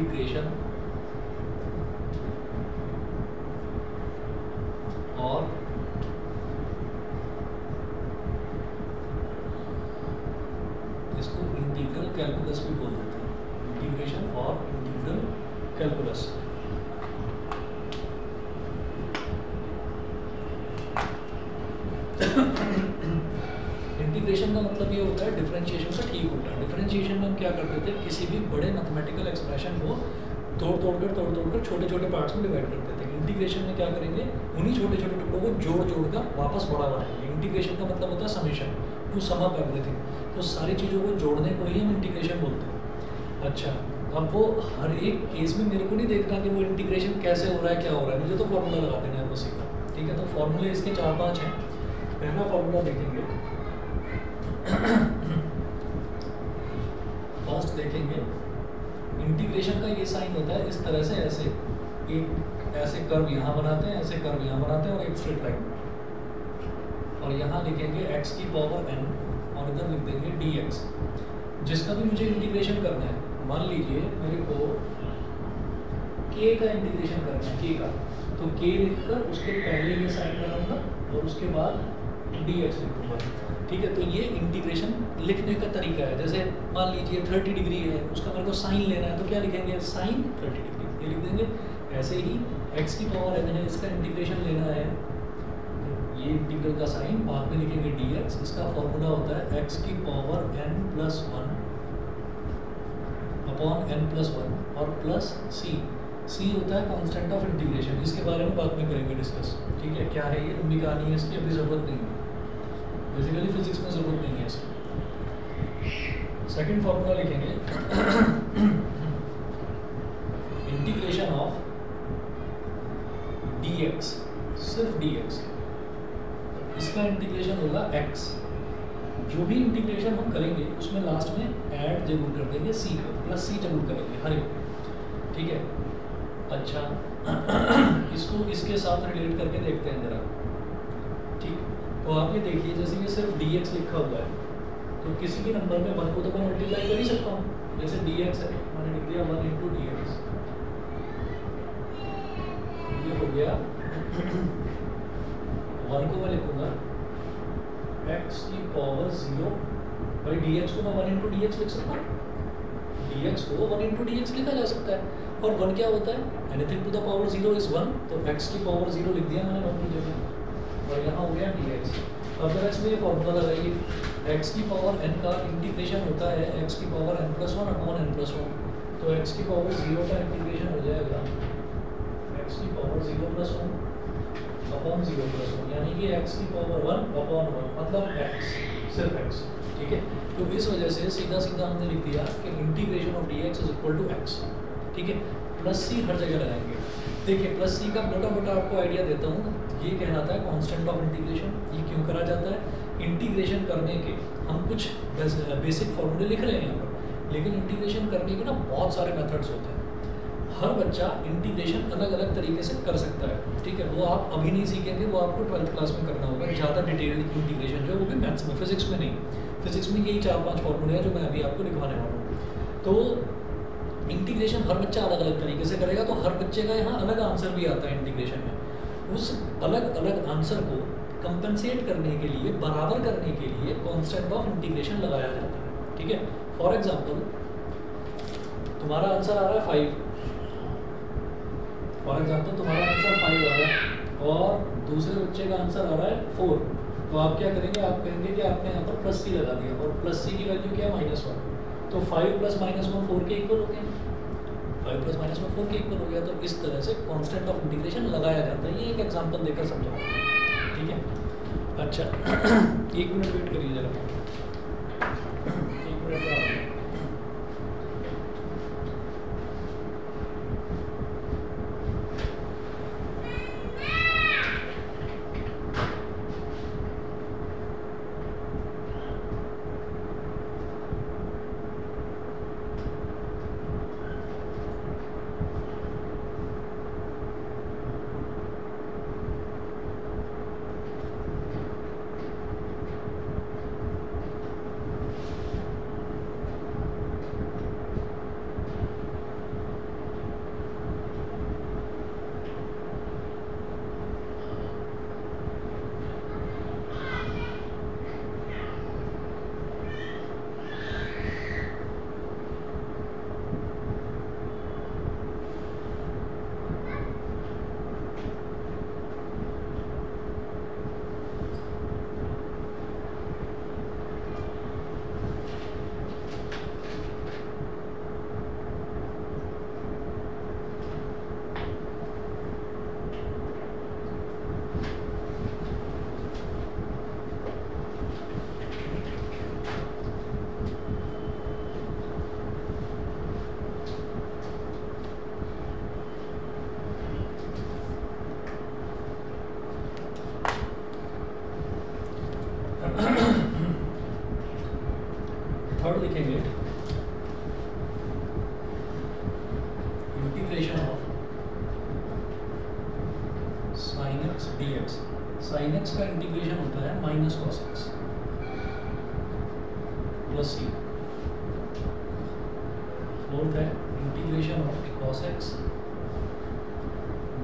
Integration और इसको integral calculus भी बोल देते हैं, इंटीग्रेशन और इंटीग्रल कैलकुलस। इंटीग्रेशन का मतलब ये होता है डिफरेंशिएशन का ठीक उल्टा। डिफरेंशिएशन में हम क्या करते थे, किसी भी बड़े मैथमेटिकल एक्सप्रेशन को तोड़ तोड़ कर छोटे छोटे पार्ट्स में डिवाइड करते थे। इंटीग्रेशन में क्या करेंगे, उन्हीं छोटे छोटे टुकड़ों को जोड़ कर वापस बड़ा बनाएंगे। इंटीग्रेशन का मतलब होता है summation, to sum up everything. तो सारी चीज़ों को जोड़ने को ही हम इंटीग्रेशन बोलते हैं। अच्छा, अब वो हर एक केस में मेरे को नहीं देखना कि वो इंटीग्रेशन कैसे हो रहा है, क्या हो रहा है, मुझे तो फॉर्मूला लगा देना है उसी का। ठीक है, तो फॉर्मूले इसके 4-5 हैं। पहला फॉर्मूला देखेंगे, फर्स्ट देखेंगे, इंटीग्रेशन का ये साइन होता है इस तरह से, ऐसे एक ऐसे कर्व यहाँ बनाते हैं, ऐसे कर्व यहाँ बनाते हैं और एक स्ट्रेट लाइन, और यहाँ लिखेंगे x की पावर n और इधर लिख देंगे dx। जिसका भी मुझे इंटीग्रेशन करना है, मान लीजिए मेरे को k का इंटीग्रेशन करना है, k का, तो k लिखकर उसके पहले ये साइन बनाऊंगा और उसके बाद dx लिखूंगा। ठीक है, तो ये इंटीग्रेशन लिखने का तरीका है। जैसे मान लीजिए 30 डिग्री है, उसका मेरे को साइन लेना है, तो क्या लिखेंगे, साइन 30 डिग्री, ये लिख देंगे। ऐसे ही x की पावर n है, इसका इंटीग्रेशन लेना है, ये इंटीग्रल का साइन बाद में लिखेंगे dx। इसका फॉर्मूला होता है x की power n plus 1 upon n plus 1 और प्लस c होता है कांस्टेंट ऑफ इंटीग्रेशन। इसके बारे में बाद में करेंगे डिस्कस। ठीक है, क्या है ये लंबी कहानी है, इसकी अभी ज़रूरत नहीं है, बेसिकली फिजिक्स में ज़रूरत नहीं है इसकी। सेकंड फॉर्मूला लिखेंगे, इंटीग्रेशन ऑफ dx, सिर्फ dx, इसका इंटीग्रेशन होगा x। जो भी इंटीग्रेशन हम करेंगे उसमें लास्ट में ऐड जरूर कर देंगे c को, प्लस c जरूर करेंगे हर एक। ठीक है, अच्छा इसको इसके साथ रिलेट करके देखते हैं जरा। ठीक, तो आप ये देखिए, जैसे ये सिर्फ dx लिखा हुआ है, तो किसी भी नंबर में 1 को तो मैं मल्टीप्लाई कर ही सकता हूँ। जैसे dx है, मैंने लिख दिया 1 × dx, ये हो गया 1 को मैं लिखूंगा x की पावर 0 भाई, dx को मैं 1 × dx लिख सकता हूँ, dx को 1 × dx लिखा जा सकता है। और 1 क्या होता है, anything to the power 0 is 1, तो x की पावर 0 लिख दिया मैंने 1 की जगह, और यहाँ हो गया dx। अब जरा इसमें ये फॉर्मूला लगाइए, x की पावर n का इंटीग्रेशन होता है x की power n plus 1 upon n plus 1, तो x की पावर 0 का इंटीग्रेशन हो जाएगा x की पावर 0 प्लस 1 अपॉन 0 प्लस 1, यानी कि x की पावर 1 अपॉन 1, मतलब x, सिर्फ x। ठीक है, तो इस वजह से सीधा सीधा हमने लिख दिया कि integration of dx is equal to x। ठीक है, प्लस c हर जगह लगाएंगे। देखिए, प्लस c का मोटा मोटा आपको आइडिया देता हूँ। ये कहलाता है कांस्टेंट ऑफ इंटीग्रेशन। ये क्यों करा जाता है, इंटीग्रेशन करने के हम कुछ बेसिक फॉर्मूले लिख रहे हैं यहाँ पर, लेकिन इंटीग्रेशन करने के ना बहुत सारे मेथड्स होते हैं। हर बच्चा इंटीग्रेशन अलग अलग तरीके से कर सकता है। ठीक है, वो आप अभी नहीं सीखेंगे, वो आपको 12th क्लास में करना होगा, ज़्यादा डिटेल्ड इंटीग्रेशन जो है, वो भी मैथ्स में, फिजिक्स में नहीं। फिजिक्स में यही 4-5 फॉर्मूले हैं जो मैं अभी आपको लिखवाने वाला हूँ। तो इंटीग्रेशन हर बच्चा अलग अलग तरीके से करेगा, तो हर बच्चे का यहाँ अलग आंसर भी आता है इंटीग्रेशन में। उस अलग अलग आंसर को कंपनसेट करने के लिए, बराबर करने के लिए कांस्टेंट ऑफ इंटीग्रेशन लगाया जाता है। ठीक है, फॉर एग्जांपल तुम्हारा आंसर आ रहा है 5, फॉर एग्जांपल तुम्हारा आंसर 5 आ रहा है और दूसरे बच्चे का आंसर आ रहा है 4, तो आप क्या करेंगे, आप कहेंगे कि आपने यहाँ पर प्लस c लगा दिया, और प्लस c की वैल्यू क्या है, -1, तो 5 + -1 4 के इक्वल हो गया, 5 + -1 4 के इक्वल हो गया। तो इस तरह से कांस्टेंट ऑफ इंटीग्रेशन लगाया जाता है। ये एक एग्जांपल देकर समझाऊँ। ठीक है, अच्छा 1 मिनट वेट करिए जरा, 1 मिनट का। लिखेंगे integration of sin x dx। sin x का इंटीग्रेशन होता है minus cos x plus c। Fourth है integration of cos x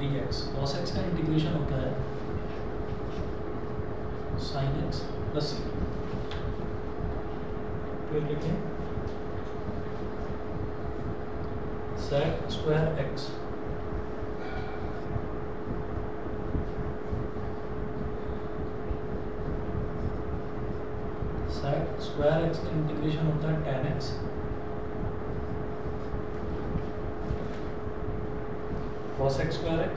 dx। cos x का इंटीग्रेशन होता है sin x प्लस c। फिर लिखें sec square x sec square x का इंटीग्रेशन होता है tan x cos x square x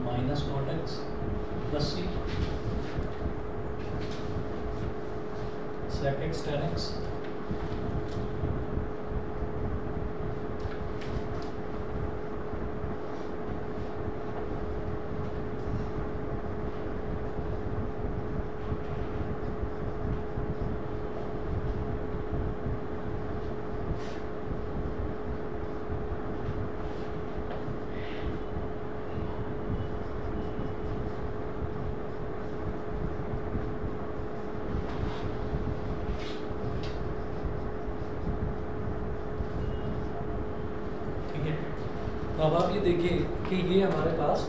minus cot x plus c sec x tan x अब आप ये देखिए कि ये हमारे पास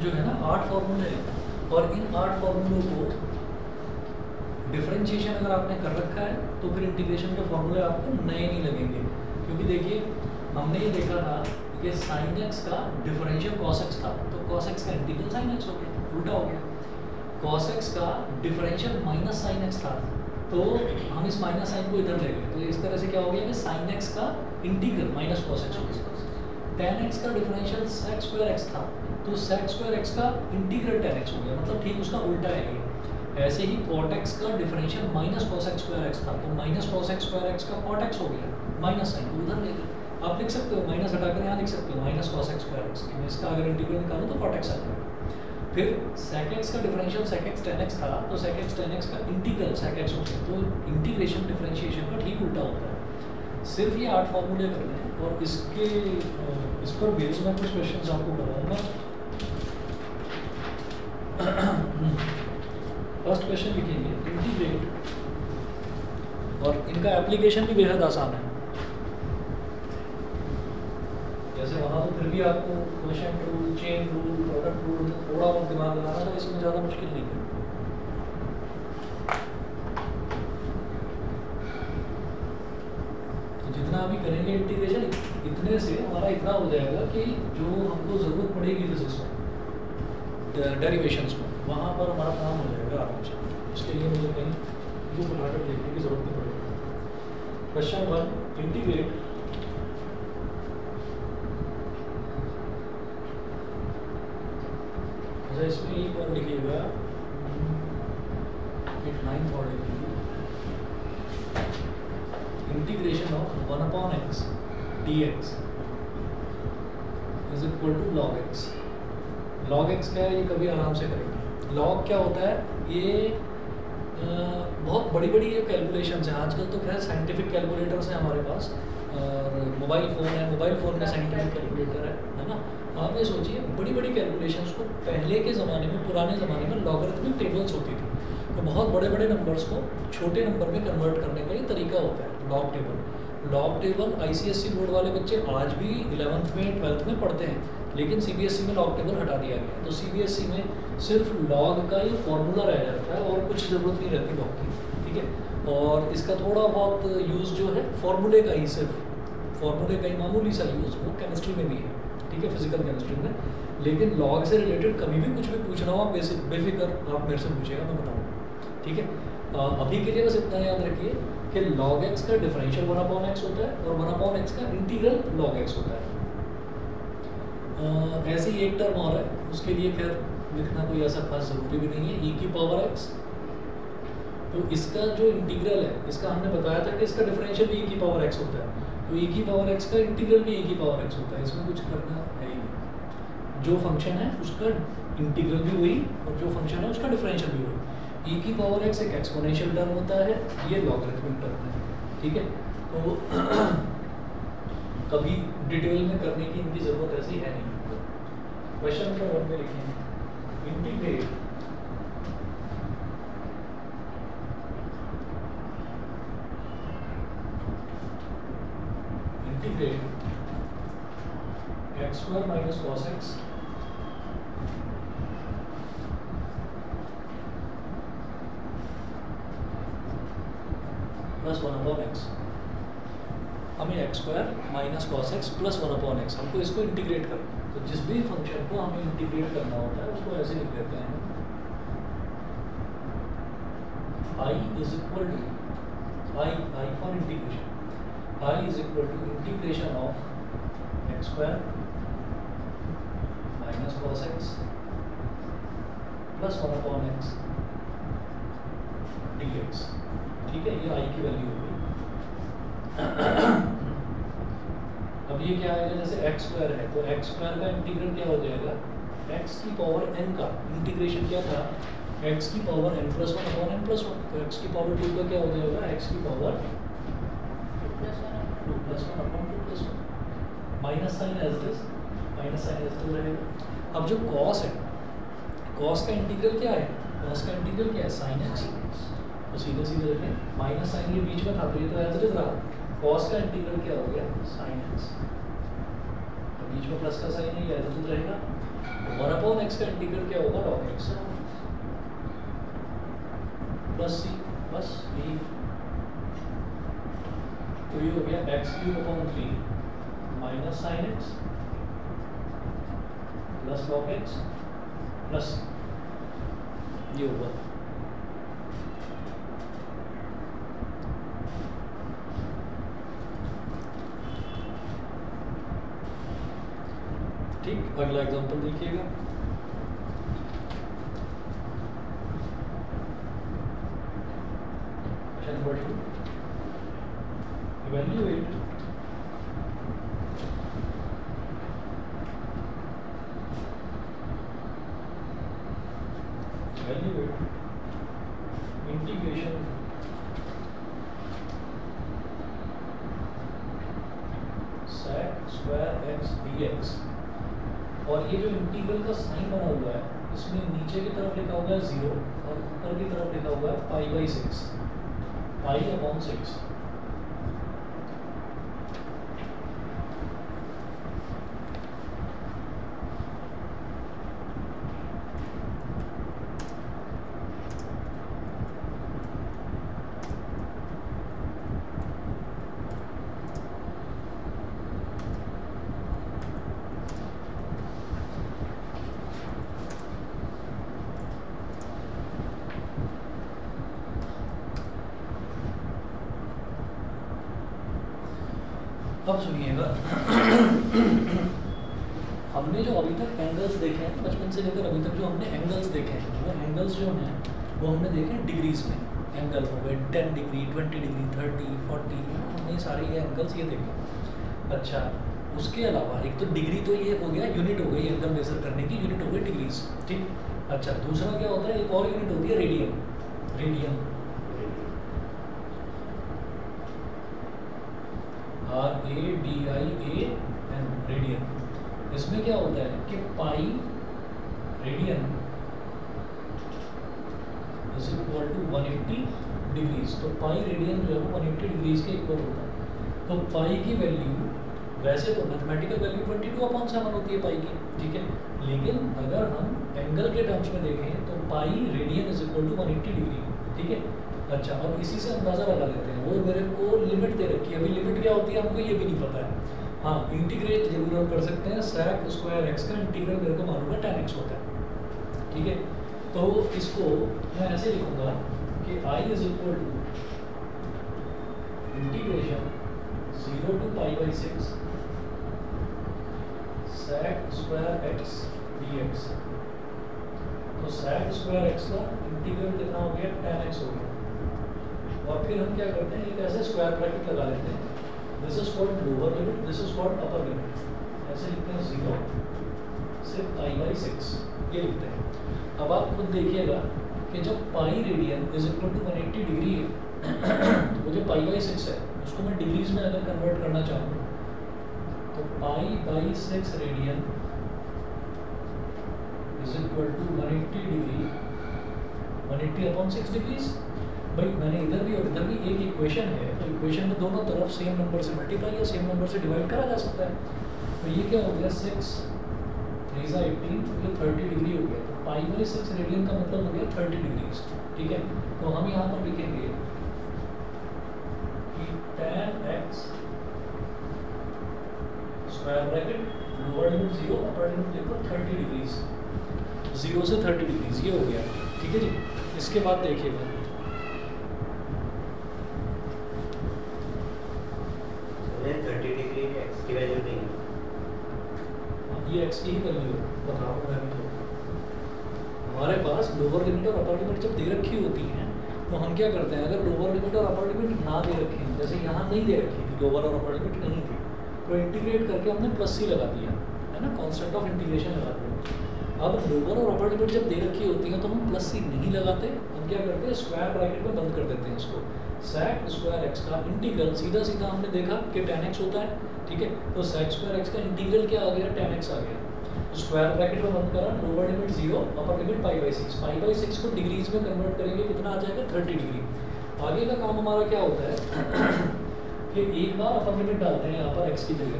जो है ना 8 फॉर्मूले हैं और इन 8 फॉर्मूलों को डिफरेंशिएशन अगर आपने कर रखा है तो फिर इंटीग्रेशन के फॉर्मूले आपको नए नहीं लगेंगे, क्योंकि देखिए हमने ये देखा था कि sin x का डिफरेंशियल cos x था, तो cos x का इंटीग्रल sin x हो गया, उल्टा हो गया। cos x का डिफरेंशियल माइनस sin x था, तो हम इस माइनस साइन को इधर ले गए, तो इस तरह से क्या हो गया कि sin x का इंटीग्रल माइनस cos x हो गया। tan x का डिफरेंशियल sec स्क्वायर x था, तो sec स्क्वायर x का इंटीग्रल tan x हो गया, मतलब ठीक उसका उल्टा है ये। ऐसे ही cot x का differential minus cos x square x था, तो minus cos x square x का cot x हो गया, माइनस साइन को उधर ले गए। आप लिख सकते हो माइनस हटाकर यहाँ लिख सकते हो minus cos x square x, इसका अगर इंटीग्रल निकालो तो cot x आ जाएगा। फिर sec x का differential sec x tan x था, तो sec x tan x का इंटीग्रल sec x हो गया, तो इंटीग्रेशन डिफरेंशिएशन का ठीक उल्टा होता है। सिर्फ ये 8 फॉर्मूले करने हैं और इस पर बेस में कुछ क्वेश्चंस आपको कराऊंगा। फर्स्ट क्वेश्चन लिखेंगे इंटीग्रेट, और इनका एप्लीकेशन भी बेहद आसान है। जैसे वहाँ तो फिर भी आपको question rule, chain rule, product rule थोड़ा बहुत दिमाग लगाना था, इसमें ज़्यादा मुश्किल नहीं है। जितना अभी करेंगे इंटीग्रेशन, इतने से हमारा इतना हो जाएगा कि जो हमको ज़रूरत पड़ेगी फिजिक्स में, डेरिवेशंस में, वहाँ पर हमारा काम हो जाएगा आराम से। इसके लिए मुझे कहीं बुक उठाकर देखने की ज़रूरत नहीं पड़ेगी। क्वेश्चन 1 इंटीग्रेट अच्छा, इसमें एक बार लिखिएगा, 9 और लिखिएगा integration of 1/x dx is equal to log x। log x क्या है, ये कभी आराम से करेंगे। log क्या होता है, ये बहुत बड़ी बड़ी ये कैलकुलेशंस हैं। आजकल तो खैर साइंटिफिक कैलकुलेटर्स हैं हमारे पास, और मोबाइल फ़ोन है, मोबाइल फ़ोन में साइंटिफिक कैलकुलेटर है ना। आप ये सोचिए बड़ी बड़ी कैलकुलेशंस को पहले के ज़माने में, पुराने ज़माने में लॉगरिथमिक टेबल्स होती थी, तो बहुत बड़े बड़े नंबर्स को छोटे नंबर में कन्वर्ट करने का ये तरीका होता है log table. Log table ICSE board वाले बच्चे आज भी 11th में 12th में पढ़ते हैं, लेकिन CBSE में लॉग टेबल हटा दिया गया, तो CBSE में सिर्फ लॉग का ही फॉर्मूला रह जाता है और कुछ ज़रूरत नहीं रहती लॉग की, ठीक है। और इसका थोड़ा बहुत यूज़ जो है फॉर्मूले का ही, सिर्फ फॉर्मूले का ही मामूली सा यूज़ वो केमिस्ट्री में भी है, ठीक है, फिजिकल केमिस्ट्री में। लेकिन लॉग से रिलेटेड कभी भी कुछ भी पूछना हो, आप बेफिक्र आप मेरे से पूछेगा, मैं बताऊँगा, ठीक है। अभी के लिए बस इतना याद रखिए कि log x का डिफरेंशियल 1/x होता है और 1/x का इंटीग्रल log x होता है। ऐसे ही एक टर्म और है, उसके लिए खैर लिखना कोई ऐसा खास ज़रूरी भी नहीं है, e की पावर x तो इसका जो इंटीग्रल है, इसका हमने बताया था कि इसका डिफरेंशियल भी e की पावर x होता है, तो e की पावर x का इंटीग्रल भी e की पावर x होता है, इसमें कुछ करना है ही नहीं। जो फंक्शन है उसका इंटीग्रल भी वही और जो फंक्शन है उसका डिफरेंशियल भी वही। e की पावर x एक एक्सपोनेंशियल टर्म होता है, ये लॉगरिथमिक टर्म है, ठीक है। तो कभी डिटेल में करने की इनकी ज़रूरत ऐसी है नहीं। क्वेश्चन नंबर 1 में लिखें integrate x square minus cos x plus 1 upon x। हमें x square minus cos x plus 1 upon x, हमको इसको इंटीग्रेट करना है। तो जिस भी फंक्शन को हमें इंटीग्रेट करना होता है उसको ऐसे लिख देते हैं I is equal to I for integration, I is equal to integration of x square minus cos x plus 1 upon x dx, ठीक है। ये I की वैल्यू होगी। अब ये क्या आएगा, जैसे x स्क्वायर है तो x स्क्वायर का इंटीग्रल क्या हो जाएगा, x की पावर n का इंटीग्रेशन क्या था, x की power n plus 1 upon n plus 1, तो x की पावर 2 का क्या हो जाएगा, x की power 2 plus 1 upon 2 plus 1, minus sine as it is, minus sine as it is रहेगा। अब जो cos है, cos का इंटीग्रल क्या है, cos का इंटीग्रल क्या है, sin x, तो सीधे सीधे रखें, माइनस साइन ये बीच में था तो ये तो एज इट इज रहा, cos का इंटीग्रल क्या हो गया, sin x, तो बीच में प्लस का साइन है ये एज इट इज रहेगा। तो 1 अपॉन x का इंटीग्रल क्या होगा, log x plus c plus b, तो ये हो गया x cube upon 3 minus sine x plus log x plus ये होगा। ठीक, अगला एग्जांपल देखिएगा। Question number 2, evaluate integration sec square x dx, और ये जो इंटीग्रल का साइन बना हुआ है इसमें नीचे की तरफ लिखा हुआ है 0 और ऊपर की तरफ लिखा हुआ है π/6, पाई अपॉन 6। अब सुनिएगा, हमने जो अभी तक एंगल्स देखे हैं, बचपन से लेकर अभी तक जो हमने एंगल्स देखे हैं, वो एंगल्स जो हैं वो हमने देखे हैं डिग्रीज में। एंगल हो गए 10 डिग्री, 20 डिग्री, 30, 40, हमने सारे ये एंगल्स ये देखे। अच्छा, उसके अलावा एक तो डिग्री तो ये हो गया, यूनिट हो गई एंगल मेजर करने की, यूनिट हो गई डिग्रीज, ठीक। अच्छा, दूसरा क्या होता है, एक और यूनिट होती है रेडियन। Radian RADIAN, radian. इसमें क्या होता है कि pi radian is equal to 180 degrees, तो पाई रेडियन जो है वो 180 डिग्रीज के इक्वल होता है। तो पाई की वैल्यू वैसे तो मैथमेटिकल वैल्यू 22/7 होती है पाई की, ठीक है, लेकिन अगर हम एंगल के टर्म्स में देखें तो pi radian is equal to 180 degree, ठीक है। अच्छा, अब इसी से अंदाज़ा लगा लेते हैं, वो मेरे को लिमिट दे रखी है, अभी लिमिट क्या होती है हमको ये भी नहीं पता है। हाँ, इंटीग्रेट जरूर हम कर सकते हैं, sec स्क्वायर x का इंटीग्रल मेरे को मालूम है 10x होता है, ठीक है। तो इसको मैं ऐसे लिखूंगा कि I is equal to integration 0 to π/6 sec square x dx। तो sec स्क्वायर x का इंटीग्रल कितना हो गया, 10x हो गया। और फिर हम क्या करते हैं, एक ऐसे स्क्वायर ब्रैकेट लगा लेते हैं, this is called lower limit, this is called upper limit. ऐसे लिखते हैं 0 से π/6, ये लिखते हैं। अब आप खुद देखिएगा कि जब pi radian is equal to 180 degree है तो वो जो π/6 है उसको मैं डिग्रीज में अगर कन्वर्ट करना चाहूँ तो π/6 radian is equal to 180 degree, 180/6 degrees. भाई मैंने इधर भी और इधर भी एक इक्वेशन है, तो इक्वेशन में दोनों तरफ सेम नंबर से मल्टीप्लाई या सेम नंबर से डिवाइड करा जा सकता है। तो ये क्या हो गया, 6 3 18, ये 30 डिग्री हो गया। तो π/6 रेडियन का मतलब हो गया 30 डिग्रीज। ठीक है, तो हम यहाँ पर लिखेंगे कि tan x square bracket lower limit 0 upper limit देखो 30 डिग्रीज, 0 से 30 डिग्रीज, ये हो गया। ठीक है जी, इसके बाद देखिएगा 30 डिग्री x की वैल्यू नहीं है, ये x की ही वैल्यू बताओ मैं भी। हमारे पास लोअर लिमिट और अपर लिमिट जब दे रखी होती हैं तो हम क्या करते हैं, अगर लोअर लिमिट और अपर लिमिट ना दे रखी है, जैसे यहाँ नहीं दे रखी थी लोअर और अपर लिमिट नहीं थी, तो इंटीग्रेट करके हमने +c लगा दिया है ना, कांस्टेंट ऑफ इंटीग्रेशन लगा दिया। अब लोअर और अपर लिमिट जब दे रखी होती है तो हम +c नहीं लगाते, हम क्या करते हैं स्क्वायर ब्रैकेट में बंद कर देते हैं इसको। sec स्क्वायर x का इंटीग्रल सीधा सीधा हमने देखा कि tan x होता है। ठीक है, तो sec स्क्वायर x का इंटीग्रल क्या आ गया, tan x आ गया। स्क्वायर ब्रैकेट में बंद करा, लोअर लिमिट 0 अपर लिमिट π/6, π/6 को डिग्रीज में कन्वर्ट करेंगे, कितना आ जाएगा 30 डिग्री। आगे का काम हमारा क्या होता है कि एक बार अपर लिमिट डालते हैं यहाँ पर x की जगह,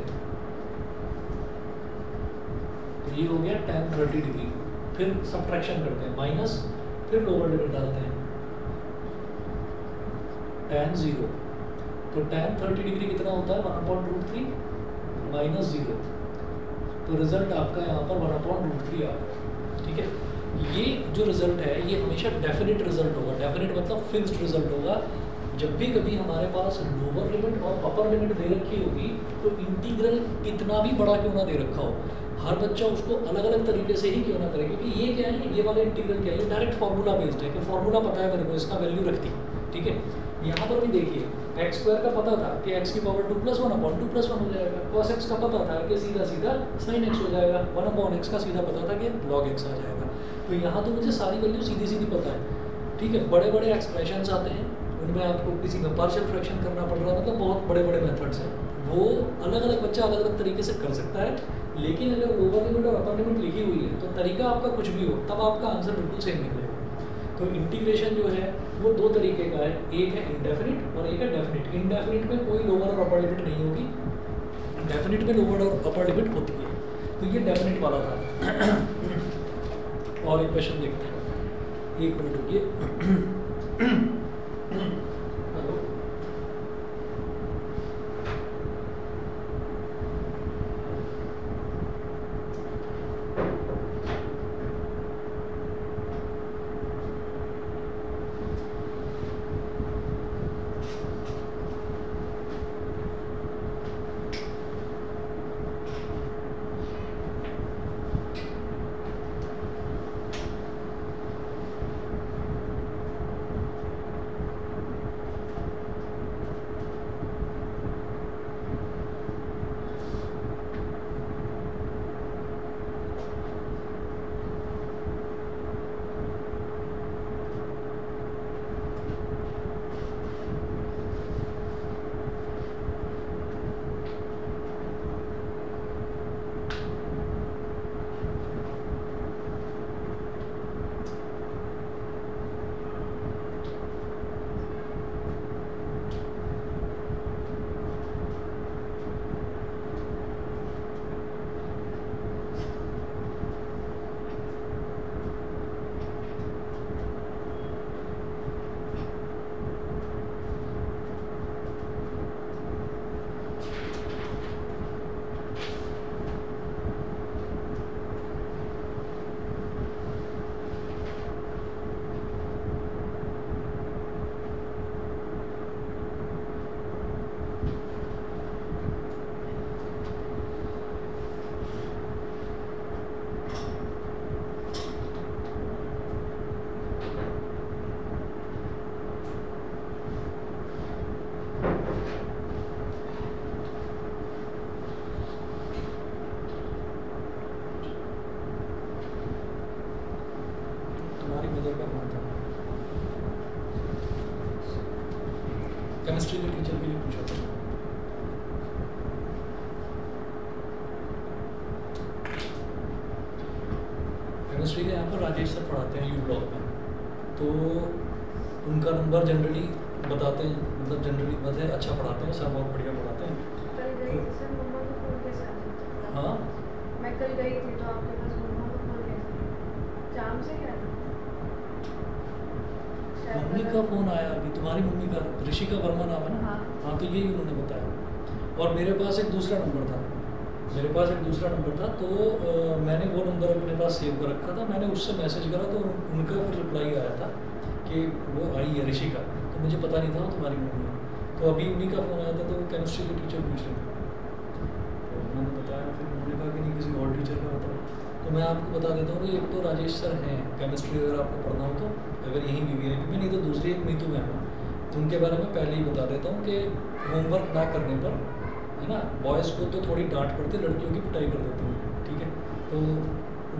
तो ये हो गया tan 30 डिग्री, फिर सब्ट्रैक्शन करते हैं माइनस, फिर लोअर लिमिट डालते हैं tan 0, तो tan 30 डिग्री कितना होता है 1/√3 माइनस 0, तो रिजल्ट आपका यहाँ पर 1/√3 आ गया। ठीक है, ये जो रिजल्ट है ये हमेशा डेफिनेट रिजल्ट होगा, डेफिनेट मतलब फिक्स्ड रिजल्ट होगा। जब भी कभी हमारे पास लोअर लिमिट और अपर लिमिट दे रखी होगी तो इंटीग्रल कितना भी बड़ा क्यों ना दे रखा हो, हर बच्चा उसको अलग अलग तरीके से ही क्यों ना करे, क्योंकि ये क्या है, ये वाला इंटीग्रल क्या है, ये डायरेक्ट फार्मूला बेस्ड है कि फार्मूला पता है मेरे को, इसका वैल्यू रखती। ठीक है, यहाँ पर भी देखिए एक्स स्क्वायर का पता था कि x की पावर 2 + 1/2 + 1 हो जाएगा, cos x का पता था कि सीधा सीधा sin x हो जाएगा, 1/x का सीधा पता था कि log x आ जाएगा। तो यहाँ तो मुझे सारी वैल्यू सीधी सीधी पता है। ठीक है, बड़े बड़े एक्सप्रेशंस आते हैं, उनमें आपको किसी में पार्शियल फ्रैक्शन करना पड़ रहा है, मतलब बहुत बड़े बड़े मेथड्स हैं, वो अलग अलग बच्चा अलग अलग तरीके से कर सकता है। लेकिन अगर लोअर लिमिट और अपर लिमिट लिखी हुई है तो तरीका आपका कुछ भी हो तब आपका आंसर बिल्कुल सेम निकलेगा। तो इंटीग्रेशन जो है वो दो तरीके का है, एक है इंडेफिनिट और एक है डेफिनिट। इंडेफिनिट में कोई लोअर और अपर लिमिट नहीं होगी, डेफिनिट में लोअर और अपर लिमिट होती है। तो ये डेफिनिट वाला था। और एक क्वेश्चन देखते हैं, एक मिनट रुकिए। हेलो, केमिस्ट्री के टीचर के लिए पूछा था। केमिस्ट्री के यहाँ पर राजेश सर पढ़ाते हैं यू ब्लॉक में, तो उनका नंबर जनरली बताते हैं, मतलब जनरली मतलब अच्छा पढ़ाते हैं सर, बहुत बढ़िया पढ़ाते हैं। हाँ मैं कल गई थी तो आपके पास मम्मा को फोन कैसे जाम से क्या मम्मी का फोन आया अभी, तुम्हारी मम्मी का, ऋषिका वर्मा नाम है ना? हाँ तो यही उन्होंने बताया। और मेरे पास एक दूसरा नंबर था, तो मैंने वो नंबर अपने पास सेव कर रखा था, मैंने उससे मैसेज करा तो उनका फिर रिप्लाई आया था कि वो आई है ऋषिका, तो मुझे पता नहीं था वो तुम्हारी मम्मी है। तो अभी उन्हीं का फ़ोन आया था, तो केमिस्ट्री के टीचर पूछ रहे थे, तो उन्होंने बताया, फिर उन्होंने कहा कि नहीं किसी और टीचर का बताओ। तो मैं आपको बता देता हूँ कि एक तो राजेश सर हैं केमिस्ट्री, अगर आपको पढ़ना हो तो, अगर यहीं VVIP में, नहीं तो दूसरी एक नीतू मैम है, उनके बारे में पहले ही बता देता हूँ कि होमवर्क ना करने पर, है ना, बॉयज़ को तो थोड़ी डांट पड़ती है, लड़कियों की पिटाई कर देती है, ठीक है। तो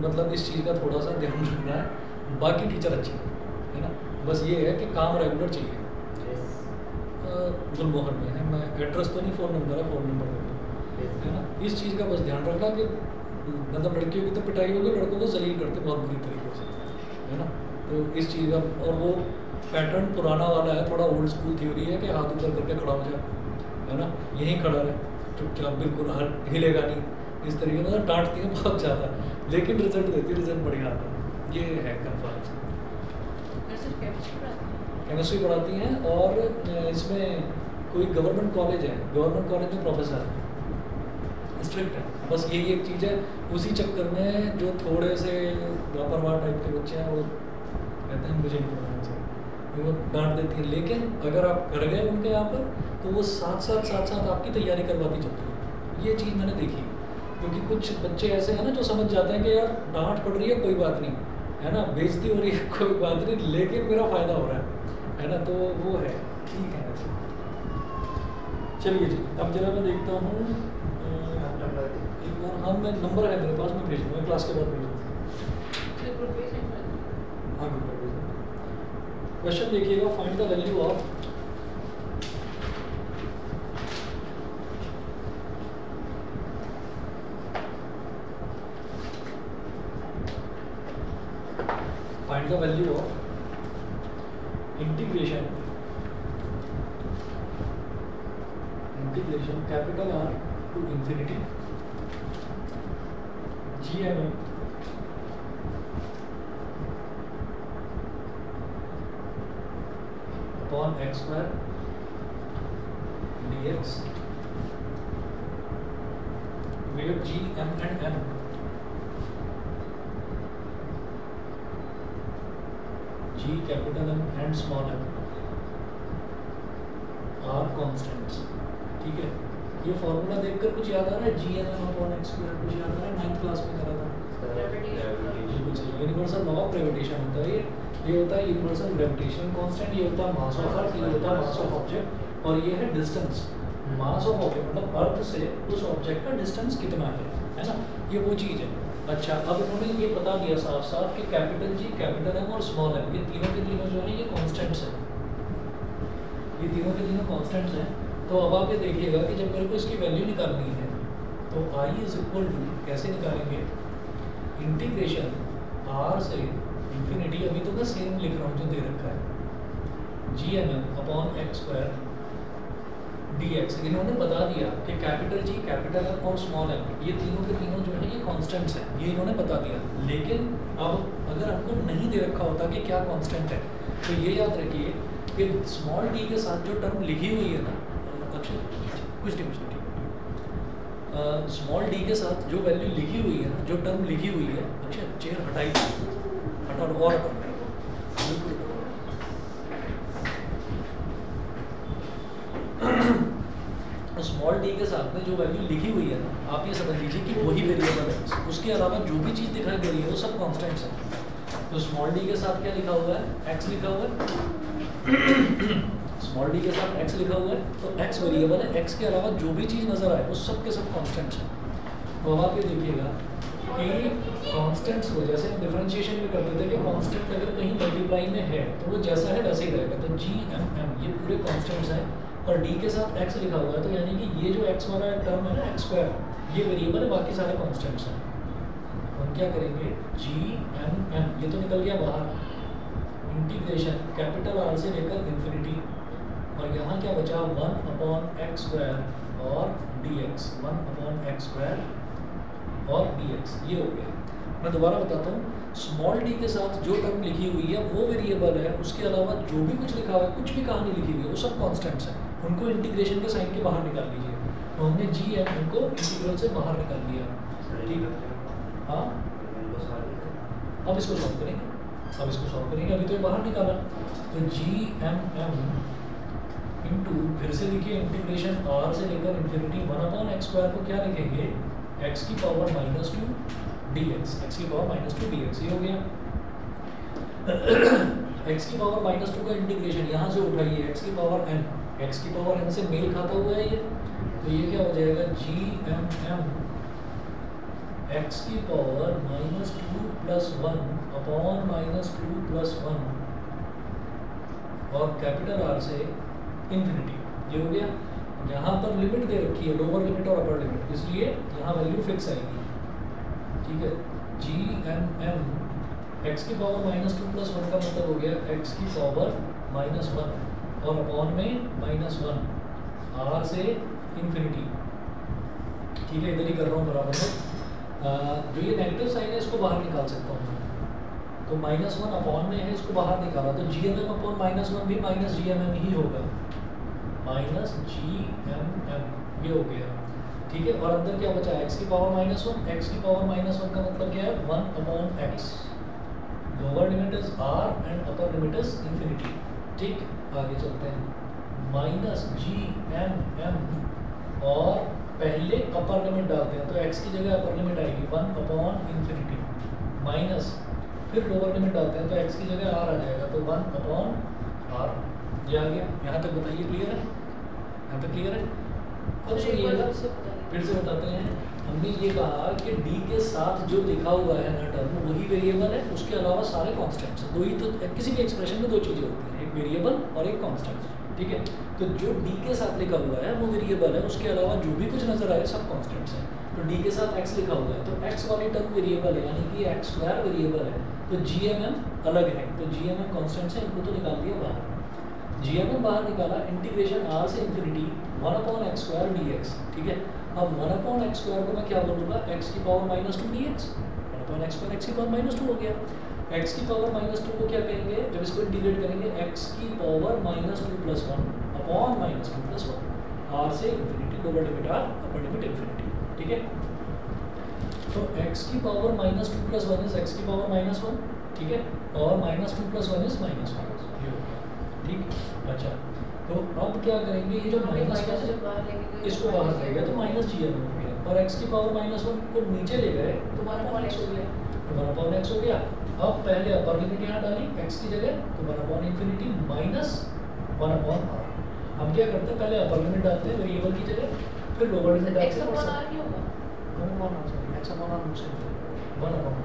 मतलब इस चीज़ का थोड़ा सा ध्यान रखना है। बाकी टीचर अच्छे है ना, बस ये है कि काम रेगुलर चाहिए। गुलमोहर में है, मैं एड्रेस तो नहीं, फ़ोन नंबर है, फ़ोन नंबर है ना। इस चीज़ का बस ध्यान रखना कि मतलब लड़कियों की तो पिटाई होगी, लड़कों को जलील करते बहुत बुरी तरीके से, है ना। तो इस चीज़ का, और वो पैटर्न पुराना वाला है, थोड़ा ओल्ड स्कूल थ्योरी है कि हाथ ऊपर करके खड़ा हो जाए, है ना, यहीं खड़ा रहे चुपचाप, बिल्कुल हिलेगा नहीं, इस तरीके मतलब डांटती है बहुत ज़्यादा, लेकिन रिजल्ट देती है, रिजल्ट बढ़िया आता है। ये है कंफर्म। केमिस्ट्री पढ़ाती हैं, और इसमें कोई गवर्नमेंट कॉलेज है, गवर्नमेंट कॉलेज में प्रोफेसर है, स्ट्रिक्ट है, बस यही एक चीज़ है। उसी चक्कर में जो थोड़े से लापरवाह टाइप के बच्चे हैं, वो कहते हैं मुझे नहीं पढ़ना चाहिए, वो डांट देती हैं। लेकिन अगर आप कर गए उनके यहाँ पर, तो वो साथ साथ आपकी तैयारी करवाती चलती है। ये चीज़ मैंने देखी, क्योंकि कुछ बच्चे ऐसे हैं ना जो समझ जाते हैं कि यार डांट पड़ रही है कोई बात नहीं, है ना, बेइज्जती हो रही है कोई बात नहीं, लेकिन मेरा फ़ायदा हो रहा है ना, तो वो है, ठीक है। चलिए जी, अब जरा मैं देखता हूँ एक बार, हाँ मैं नंबर है मेरे पास, मैं भेज दूँगा क्लास के बाद भेज दूँगा। हाँ क्वेश्चन देखिएगा, find the value of integration capital R to infinity GMM upon x square dx, where G, M and N G capital M and small m are constants, ठीक है। ये फॉर्मूला देखकर कुछ याद आ रहा है? GMM अपॉन x स्क्वायर कुछ याद आ रहा है? 9th क्लास में करा था। यूनिवर्सल लॉ ऑफ ग्रेविटेशन होता है ये होता है यूनिवर्सल ग्रेविटेशन कांस्टेंट, ये होता है मास ऑफ अर्थ, ये होता है मास ऑफ ऑब्जेक्ट, और ये है डिस्टेंस। मास ऑफ ऑब्जेक्ट मतलब अर्थ से उस ऑब्जेक्ट का डिस्टेंस कितना है ना, ये वो चीज़ है। अच्छा, अब उन्होंने ये बता दिया साफ साफ कि कैपिटल G, कैपिटल M और स्मॉल m, ये तीनों के तीनों जो है ये कॉन्स्टेंट्स हैं, ये तीनों के तीनों कॉन्स्टेंट्स हैं। तो अब आप ये देखिएगा कि जब मेरे को इसकी वैल्यू निकालनी है तो I इज इक्वल टू कैसे निकालेंगे, इंटीग्रेशन R से इंफिनिटी, अभी तो मैं सेम लिख रहा हूँ जो दे रखा है, GMM upon x square dx। इन्होंने बता दिया कि कैपिटल G, कैपिटल M और स्मॉल m ये तीनों के तीनों जो है ये कॉन्स्टेंट्स हैं, ये इन्होंने बता दिया। लेकिन अब अगर हमको नहीं दे रखा होता कि क्या कॉन्स्टेंट है, तो ये याद रखिए कि स्मॉल d के साथ जो टर्म लिखी हुई है ना, कुछ नहीं ठीक है, स्मॉल d के साथ जो वैल्यू लिखी हुई है ना, जो टर्म लिखी हुई है, अच्छा चेयर हटाई, हटा लो और हटा, स्मॉल d के साथ में जो वैल्यू लिखी हुई है ना, आप ये समझ लीजिए कि वही वेरिएबल है, उसके अलावा जो भी चीज़ दिखाई दे रही है वो सब कॉन्स्टेंट्स हैं। तो स्मॉल d के साथ क्या लिखा हुआ है, x लिखा हुआ है, स्मॉल d के साथ x लिखा हुआ है, तो x वेरिएबल है, x के अलावा जो भी चीज़ नज़र आए वो सब के सब कॉन्स्टेंट्स हैं। तो अब आप ये देखिएगा कि कॉन्स्टेंट्स को जैसे हम डिफरेंशिएशन में करते थे कि कॉन्स्टेंट अगर कहीं मल्टीप्लाई में है तो वो जैसा है वैसे ही रहेगा, तो GMM ये पूरे कॉन्स्टेंट्स हैं, और डी के साथ एक्स लिखा हुआ है, तो यानी कि ये जो एक्स वाला टर्म है ना एक्स स्क्वायर, ये वेरिएबल है, बाकी सारे कॉन्स्टेंट्स हैं। हम क्या करेंगे, जी एम एम, ये तो निकल गया बाहर, इंटीग्रेशन कैपिटल आर से लेकर इन्फिनिटी, और यहाँ क्या बचा 1/x² और dx, 1/x² और dx, ये हो गया। मैं दोबारा बताता हूँ, स्मॉल डी के साथ जो टर्म लिखी हुई है वो वेरिएबल है, उसके अलावा जो भी कुछ लिखा हुआ है, कुछ भी कहानी लिखी हुई है, वो सब कॉन्स्टेंट्स हैं, उनको इंटीग्रेशन के साइन के बाहर निकाल लीजिए। तो हमने जी एम को इंटीग्रल से बाहर निकाल दिया, ठीक है। हाँ, अब इसको सॉल्व करेंगे, अभी तो ये बाहर निकाला। तो जी एम एम इंटू, फिर से लिखिए इंटीग्रेशन आर से लेकर इन्फिनिटी 1/x² को क्या लिखेंगे, x की पावर -2 dx, x की पावर -2 dx, ये हो गया। x की पावर -2 का इंटीग्रेशन यहाँ से उठाइए, x की पावर n, x की पावर n से मेल खाता हुआ है ये, तो ये क्या हो जाएगा, जी एम एम x की पावर -2 + 1/-2 + 1 और कैपिटल R से इन्फिनिटी, ये हो गया। यहाँ पर लिमिट दे रखी है, लोअर लिमिट और अपर लिमिट, इसलिए यहाँ वैल्यू फिक्स आएगी, ठीक है। जी एम एम एक्स की पावर -2 + 1 का मतलब हो गया x की पावर -1 और अपॉन में -1 r से इन्फिनिटी, ठीक है। इधर ही कर रहा हूँ बराबर में, जो ये नेगेटिव साइन है इसको बाहर निकाल सकता हूँ, तो -1 अपॉन में है, इसको बाहर निकाला, तो जी एम एम अपॉन -1 भी -GMM ही होगा, -GMM, ये हो गया, ठीक है। और अंदर क्या बचा, x की पावर -1, x की पावर -1 का मतलब क्या है, 1/x, lower limit is r and upper limit is infinity, ठीक। आगे चलते हैं, -GMM और पहले अपर लिमिट डालते हैं, तो x की जगह अपर लिमिट आएगी 1/∞, माइनस फिर लोअर लिमिट डालते हैं, तो x की जगह r आ जाएगा, तो 1/r, ये आ गया। यहाँ तक बताइए, क्लियर है, यहाँ तक क्लियर है। अब सुनिए, फिर से बताते हैं, हमने ये कहा कि d के साथ जो लिखा हुआ है ना टर्म, वही वेरिएबल है, उसके अलावा सारे कांस्टेंट्स हैं। दो ही तो, किसी भी एक्सप्रेशन में दो चीज़ें होती हैं, एक वेरिएबल और एक कांस्टेंट, ठीक है। तो जो d के साथ लिखा हुआ है वो वेरिएबल है, उसके अलावा जो भी कुछ नजर आए सब कांस्टेंट्स हैं। तो d के साथ x लिखा हुआ है, तो x वाली टर्म वेरिएबल है, यानी कि x² वेरिएबल है, तो GMM अलग है, तो GMM कांस्टेंट्स है, इनको तो निकाल दिया बाहर। GMM बाहर निकाला, इंटीग्रेशन r से इन्फिनिटी 1/x² dx, ठीक है। अब 1/x² को मैं क्या बोलूँगा, x की पावर -2 dx, 1/x² x की पावर -2 हो गया। x की पावर -2 को क्या कहेंगे, जब इसको इंटीग्रेट करेंगे, x की पावर -2 + 1 अपॉन -2 + 1, r से infinity, lower limit r, upper limit infinity, ठीक है। तो x की पावर -2 + 1 इज x की पावर -1, ठीक है, और -2 + 1 इज -1, ये हो गया, ठीक। अच्छा, तो अब क्या करेंगे, ये जो माइनस का इसको बाहर ले गया, तो -GMM हो गया, और x की पावर -1 को नीचे ले गए, तो 1/x हो गया, तो 1/x हो गया। अब पहले अपर लिमिट यहाँ डाली x की जगह, तो 1/∞ माइनस 1/r। हम क्या करते हैं, पहले अपर लिमिट डालते हैं वेरिएबल की जगह, फिर लोअर लिमिट डालते हैं, x/r मुझसे 1/1,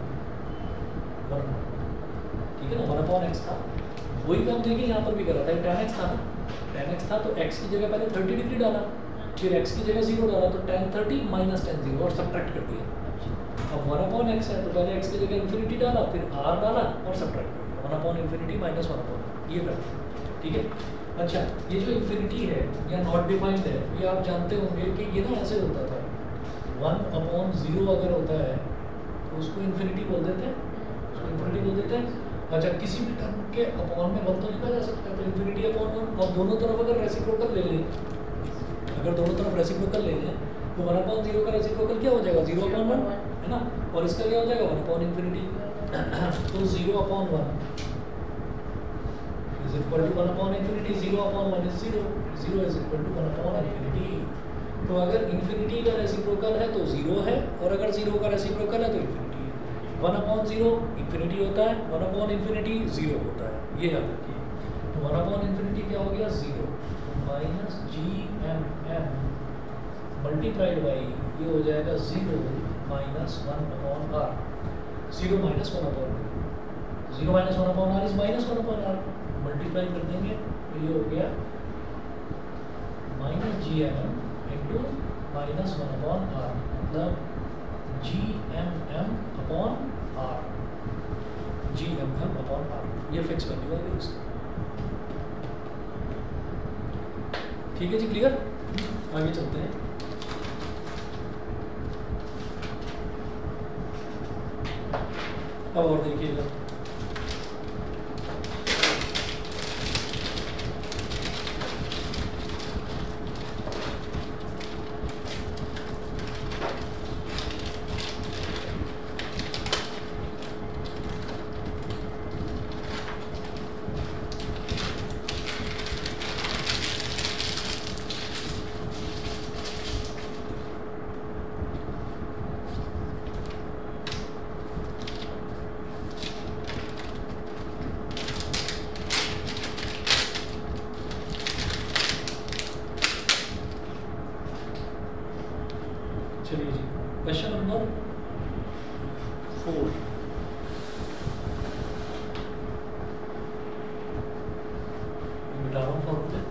ठीक है ना, 1/x था, वही काम देखिए यहाँ पर भी करा था, tan x था ना, tan x था, तो x की जगह पहले 30 डिग्री डाला, फिर x की जगह 0 डाला, तो tan 30 - tan 0 और सब्ट्रैक्ट कर दिया। अब 1/x है, तो पहले x की जगह इन्फिनिटी डाला, फिर r डाला और सब्ट्रैक्ट कर दिया, 1/∞ - 1/, ये कर दिया, ठीक है। अच्छा, ये जो इन्फिनिटी है या नॉट डिफाइंड है, ये आप जानते होंगे कि ये ना ऐसे होता था, 1/0 अगर होता है तो उसको इन्फिनिटी बोल देते हैं, अच्छा, किसी भी टर्म के अपॉन में 1 तो लिखा जा सकता है, तो इन्फिनिटी अपॉन 1, और दोनों तरफ अगर रेसिप्रोकल ले लें, तो 1/0 का रेसिप्रोकल क्या हो जाएगा, 0/1, है ना, और इसका क्या हो जाएगा 1/∞, तो 0/1 is equal to 1/∞, 0/1 is 0, 0 is equal to 1/∞। तो अगर इन्फिनिटी का रेसिप्रोकल है तो 0 है, और अगर 0 का रेसिप्रोकल है तो इन्फिनिटी है। 1/0 इन्फिनिटी होता है, 1/∞ 0 होता है, ये याद रखिए। तो 1/∞ क्या हो गया, 0 -GMM मल्टीप्लाइड बाई, ये हो जाएगा 0 - 1/r, 0 - 1/r, 0 - 1/r is -1/r, multiply कर देंगे, तो ये हो गया minus G M M into minus 1 upon R, मतलब G M M upon R, G M M upon R, ये फिक्स वैल्यू आ गई इसकी। ठीक है जी, क्लियर? आगे चलते हैं। अब और देखिएगा, चलिए जी, क्वेश्चन नंबर 4। मिटा रहा हूँ फॉर्मूले।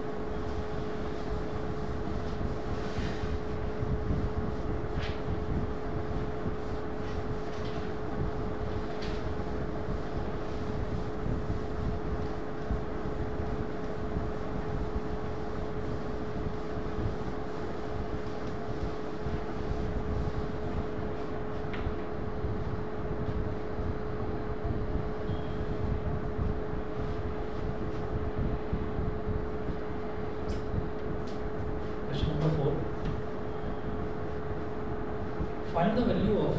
Find the value of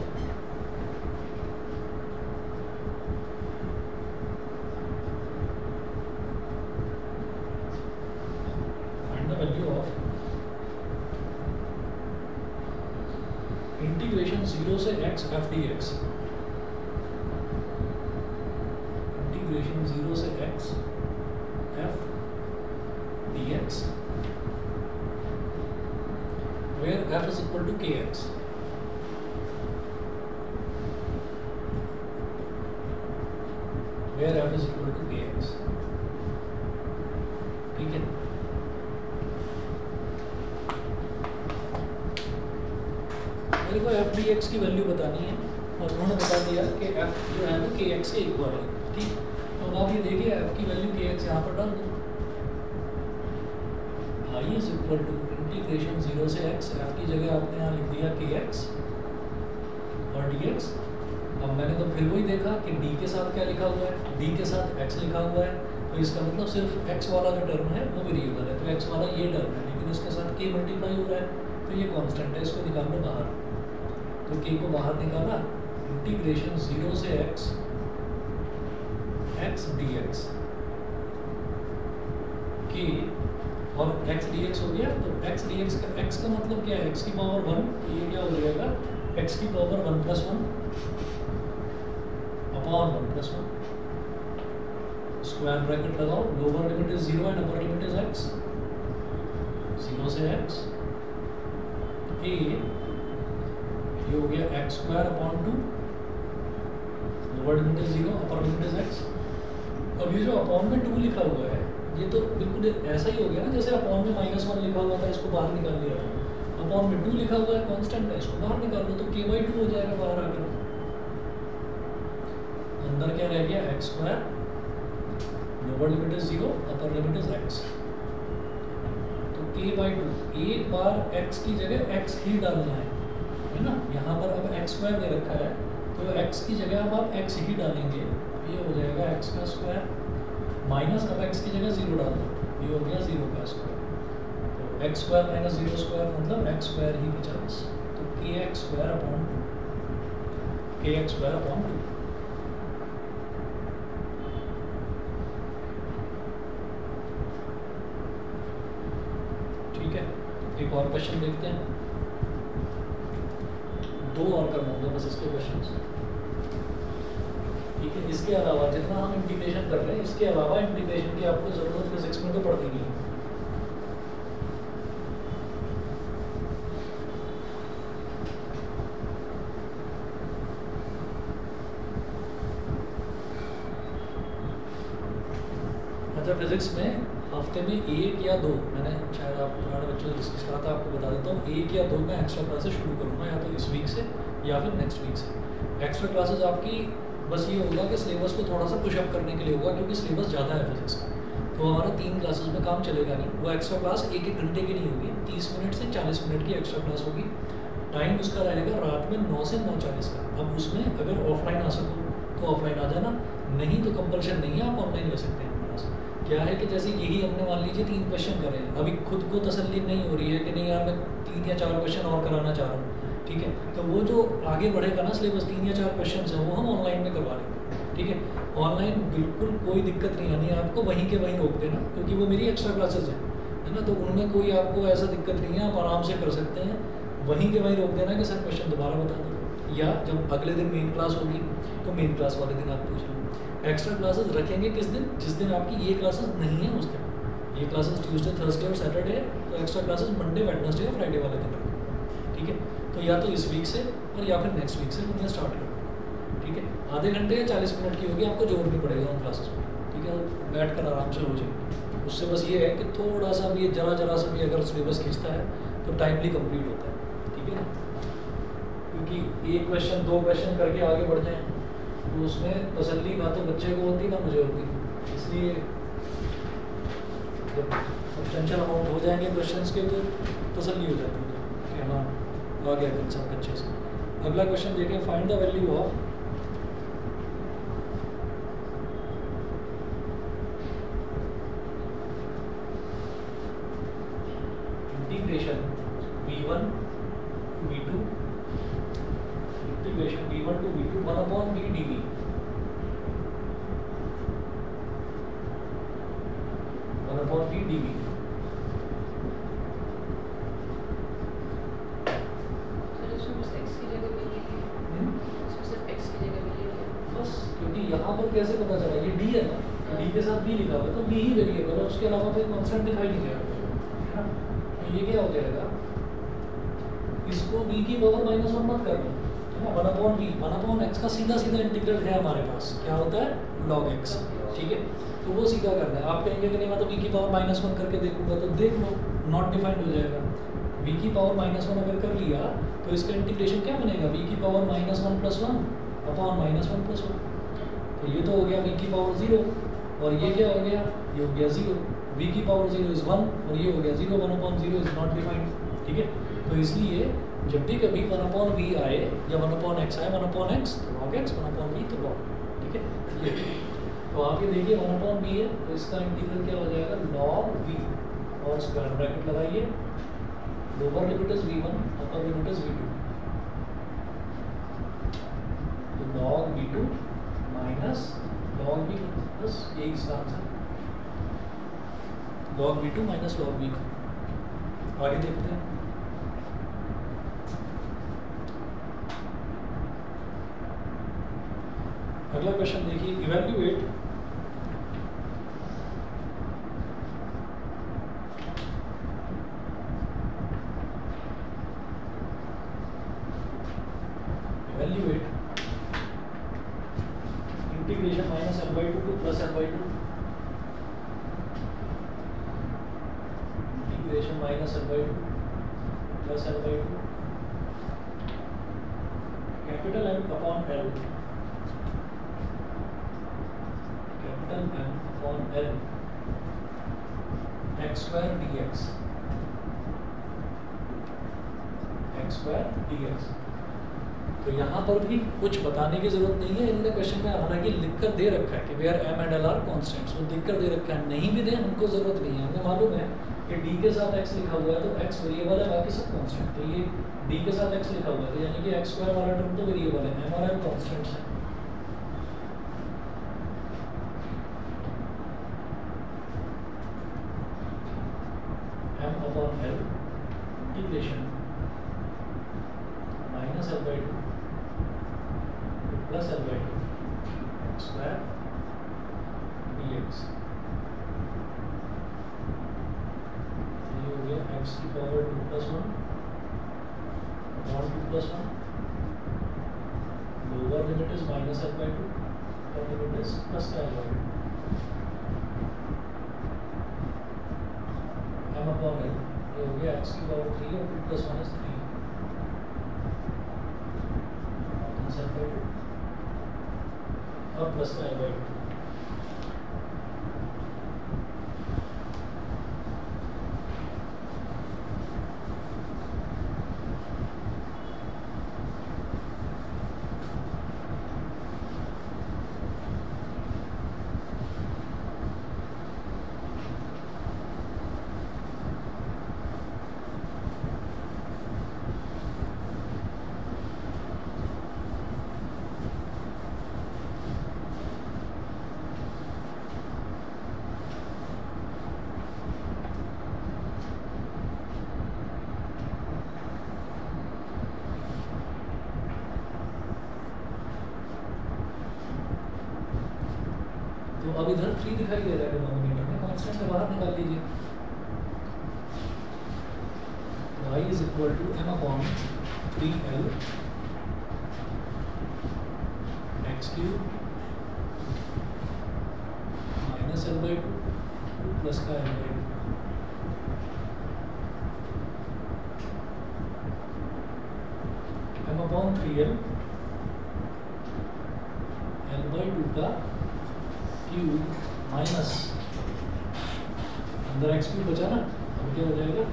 integration 0 से x f dx, इंटीग्रेशन 0 से x f dx where f is equal to kx। where f is equal to kx, ठीक है। मेरे को f dx की वैल्यू बतानी है और उन्होंने बता दिया कि f जो है वो kx के इक्वल है, ठीक। तो अब आप ये देखिए f की वैल्यू kx यहाँ पर डाल दो, i is equal to integration 0 से x, f की जगह आपने यहाँ लिख दिया kx और dx। अब मैंने तो फिर वही देखा कि d के साथ क्या लिखा हुआ है, d के साथ x लिखा हुआ है, तो इसका मतलब सिर्फ x वाला जो टर्म है वो वेरिएबल है, तो x वाला ये टर्म है, लेकिन इसके साथ k मल्टीप्लाई हो रहा है, तो ये कांस्टेंट है, इसको निकाल लो बाहर। तो k को बाहर निकाला, इंटीग्रेशन 0 से x dx, k और x dx हो गया। तो x dx का x का मतलब क्या है, x की पावर 1, तो ये क्या हो जाएगा x की पावर 1 + 1 अपॉन 1 + 1, स्क्वायर ब्रैकेट लगाओ, lower limit is 0 and upper limit is x, 0 से x a, ये हो गया x² upon 2, lower limit is 0, upper limit is x। अब ये जो अपॉन में 2 लिखा हुआ है, ये तो बिल्कुल ऐसा ही हो गया ना जैसे अपॉन में -1 लिखा हुआ था, इसको बाहर निकाल लिया था। अपॉन में 2 लिखा हुआ है, कांस्टेंट है, इसको बाहर निकाल लो तो k/2 हो जाएगा बाहर आकर। अंदर क्या रह गया x², lower limit is 0, upper limit is x, तो k/2, एक बार x की जगह x ही डालना है ना। यहाँ पर अब x² दे रखा है, तो x की जगह अब आप x ही डालेंगे, ये हो जाएगा x का स्क्वायर माइनस, अब x की जगह 0 डाल दो, ये हो गया 0 का स्क्वायर, तो x² - 0² मतलब x² ही बचा बस, तो kx² अपॉन 2, kx² अपॉन 2। ठीक है, एक और क्वेश्चन देखते हैं, 2 और करना होगा बस इसके क्वेश्चन। ठीक है, इसके अलावा जितना हम इंटीग्रेशन कर रहे हैं, इसके अलावा इंटीग्रेशन की आपको जरूरत फिजिक्स में तो पड़ती नहीं है। अच्छा, फिजिक्स में हफ्ते में 1 या 2, मैंने शायद आप पुराने बच्चों से डिस्कस करा था, आपको बता देता हूँ, 1 या 2 मैं एक्स्ट्रा क्लासेस शुरू करूँगा, या तो इस वीक से या फिर नेक्स्ट वीक से। एक्स्ट्रा क्लासेस आपकी बस ये होगा कि सिलेबस को थोड़ा सा पुशअप करने के लिए होगा, क्योंकि सिलेबस ज़्यादा है फिजिक्स का, तो हमारा 3 क्लासेस में काम चलेगा नहीं। वो एक्स्ट्रा क्लास 1-1 घंटे की नहीं होगी, 30 मिनट से 40 मिनट की एक्स्ट्रा क्लास होगी। टाइम उसका रहेगा रात में 9 से 9:40 का। अब उसमें अगर ऑफलाइन आ सको तो ऑफलाइन आ जाना, नहीं तो कंपल्शन नहीं है, आप ऑनलाइन ले सकते हैं क्लास। क्या है कि जैसे यही हमने मान लीजिए 3 क्वेश्चन करे, अभी खुद को तसल्ली नहीं हो रही है कि नहीं यार मैं 3 या 4 क्वेश्चन और कराना चाह रहा हूँ, ठीक है, तो वो जो आगे बढ़ेगा ना सिलेबस 3 या 4 क्वेश्चन है वो हम ऑनलाइन में करवा लेंगे, ठीक है। ऑनलाइन बिल्कुल कोई दिक्कत नहीं आनी, आपको वहीं के वहीं रोक देना, क्योंकि वो मेरी एक्स्ट्रा क्लासेस हैं, है ना, तो उनमें कोई आपको ऐसा दिक्कत नहीं है, आप आराम से कर सकते हैं। वहीं के वहीं रोक देना कि सर क्वेश्चन दोबारा बता दो, या जब अगले दिन मेन क्लास होगी तो मेन क्लास वाले दिन आप पूछ लें। एक्स्ट्रा क्लासेस रखेंगे किस दिन, जिस दिन आपकी ये क्लासेस नहीं है उस दिन। ये क्लासेस ट्यूसडे, थर्सडे और सैटरडे है, तो एक्स्ट्रा क्लासेस मंडे, वेडनेसडे और फ्राइडे वाले दिन रखेंगे, ठीक है। तो या तो इस वीक से और या फिर नेक्स्ट वीक से उन्हें स्टार्ट करो, ठीक है। आधे घंटे या 40 मिनट की होगी, आपको जोर नहीं पड़ेगा उन क्लासेस में, ठीक है, बैठ कर आराम से हो जाएगी। उससे बस ये है कि थोड़ा सा भी जरा सा भी अगर सिलेबस खींचता है तो टाइमली कंप्लीट होता है, ठीक है ना, क्योंकि 1 क्वेश्चन 2 क्वेश्चन करके आगे बढ़ जाएँ तो उसमें तसल्ली ना तो बच्चे को होती ना मुझे होती। इसलिए जब सब्सटेंशियल अमाउंट हो जाएंगे क्वेश्चंस के तो तसल्ली हो जाती है कि हाँ आ गया कंसेप्ट अच्छे से। अगला क्वेश्चन देखें, find the value of integration v1 to v2 integration v1 to v2 1/v dv, 1/v dv। बस क्योंकि यहाँ पर कैसे पता चला ये d है ना, d के साथ b लिखा हुआ है तो b ही वेरिएबल है, उसके अलावा कोई कांस्टेंट दिखाई नहीं दे रहा है ना। तो ये क्या हो जाएगा, इसको v की पावर -1 मत करना, है ना, 1/v 1/x का सीधा इंटीग्रल है हमारे पास, क्या होता है log x, ठीक है, तो वो सीधा करना है। आप कहेंगे कि नहीं मैं तो v की पावर -1 करके देखूंगा, तो देख लो नॉट डिफाइंड हो जाएगा। v की पावर -1 अगर कर लिया तो इसका इंटीग्रेशन क्या बनेगा, v की पावर -1 + 1 अपॉन -1 + 1, तो ये तो हो गया v की पावर 0, और ये क्या हो गया, ये हो गया 0, v की पावर 0 इज 1 और ये हो गया 0, 1/0 इज नॉट डिफाइंड, ठीक है। तो इसलिए जब भी कभी 1/v आए या 1/x आए, 1/x तो log x, 1/v तो log, ठीक है। ये तो आप ये देखिए 1/v है तो इसका इंटीग्रल क्या हो जाएगा, log v, और स्क्वायर ब्रैकेट लगाइए, lower limit is v1, upper limit is v2, तो log v2 minus log v2, बस यही इसका answer, log v2 minus log v2। आगे देखते हैं, अगला क्वेश्चन देखिए, evaluate integration -l/2 to +l/2, integration -l/2 +l/2, capital M upon L, capital M upon L, x² dx, x² dx। तो यहाँ पर भी कुछ बताने की जरूरत नहीं है, इन्होंने क्वेश्चन में हालांकि लिख कर दे रखा है कि where m and l are constants, वो लिख कर दे रखा है, नहीं भी दे हमको जरूरत नहीं है, हमें मालूम है कि d के साथ x लिखा हुआ है तो x वेरिएबल है, बाकी सब कॉन्स्टेंट, तो ये d के साथ x लिखा हुआ है तो यानी कि x² वाला टर्म तो वेरिएबल है, m और l कॉन्स्टेंट्स है। m upon l integration -l/2 +l/2 x² dx, ये हो गया x की power 2 + 1 upon 2 + 1, lower limit is -l/2, upper limit is +l/2, upon L, ये हो गया एक्स की पावर 3 और 2 प्लस 1 इज 3 और प्लस का एल बाई 2। तो अब इधर 3 दिखाई दे रहा है डिनोमिनेटर में, कांस्टेंट से बाहर निकाल लीजिए। y is equal to m upon 3l x cube minus l by 2 plus का l by 2 m upon 3l l by 2 का क्यूब माइनस अंदर एक्स क्यूब बचा ना, अब क्या हो जाएगा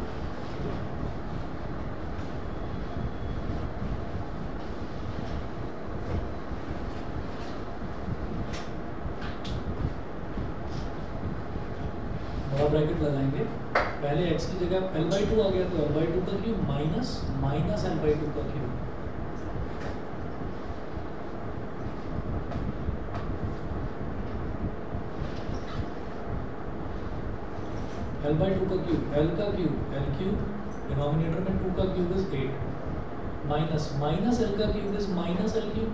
बड़ा ब्रैकेट लगाएंगे, पहले एक्स की जगह एल बाई 2 आ गया तो एल बाई 2 का cube minus minus l by 2 का क्यूब, एल बाई 2 का क्यूब एल क्यूब डिनोमिनेटर में 2 का cube is 8 minus minus l का cube is minus l cube.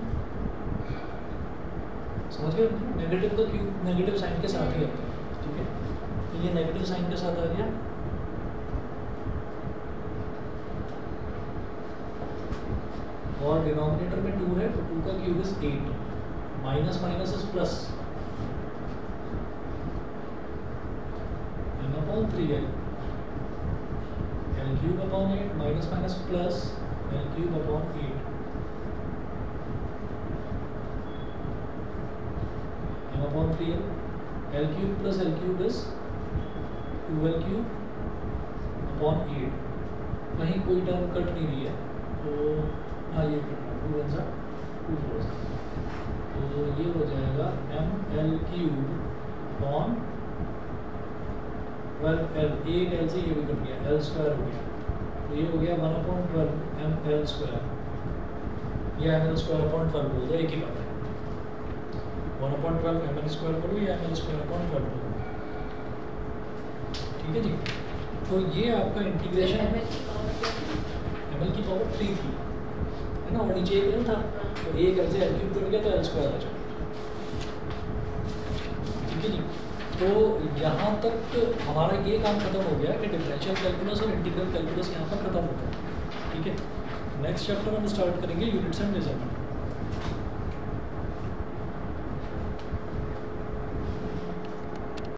समझ गए? नेगेटिव का क्यूब नेगेटिव साइन के साथ ही आता है, ठीक है? तो ये नेगेटिव साइन के साथ आ गया, और डिनोमिनेटर में 2 है तो 2 का cube is 8 minus minus is plus upon 3l l cube upon 8 minus minus plus l cube upon 8 m upon 3l l cube plus l cube is 2l cube upon 8। कहीं कोई टर्म कट नहीं रही है तो हाँ ये cut 2 one सा 2 4 तो ये हो जाएगा m l cube upon 12l, एक l से ये भी कट गया, l स्क्वायर हो गया, तो ये हो गया 1/12 ml स्क्वायर, या ml स्क्वायर अपॉन 12 बोल दो, एक ही बात है, 1/12 ml स्क्वायर बोलो या ml स्क्वायर अपॉन 12 बोलो, ठीक है जी। तो ये आपका इंटीग्रेशन ml की पावर 3 थी, है ना, और नीचे एक l था, तो एक l से l क्यूब कट गया तो l स्क्वायर आ जाएगा, ठीक है जी। तो यहाँ तक हमारा ये काम खत्म हो गया कि डिफरेंशियल कैलकुलस और इंटीग्रल कैलकुलस यहाँ पर खत्म होता है, ठीक है। नेक्स्ट चैप्टर हम स्टार्ट करेंगे यूनिट्स एंड मेजरमेंट।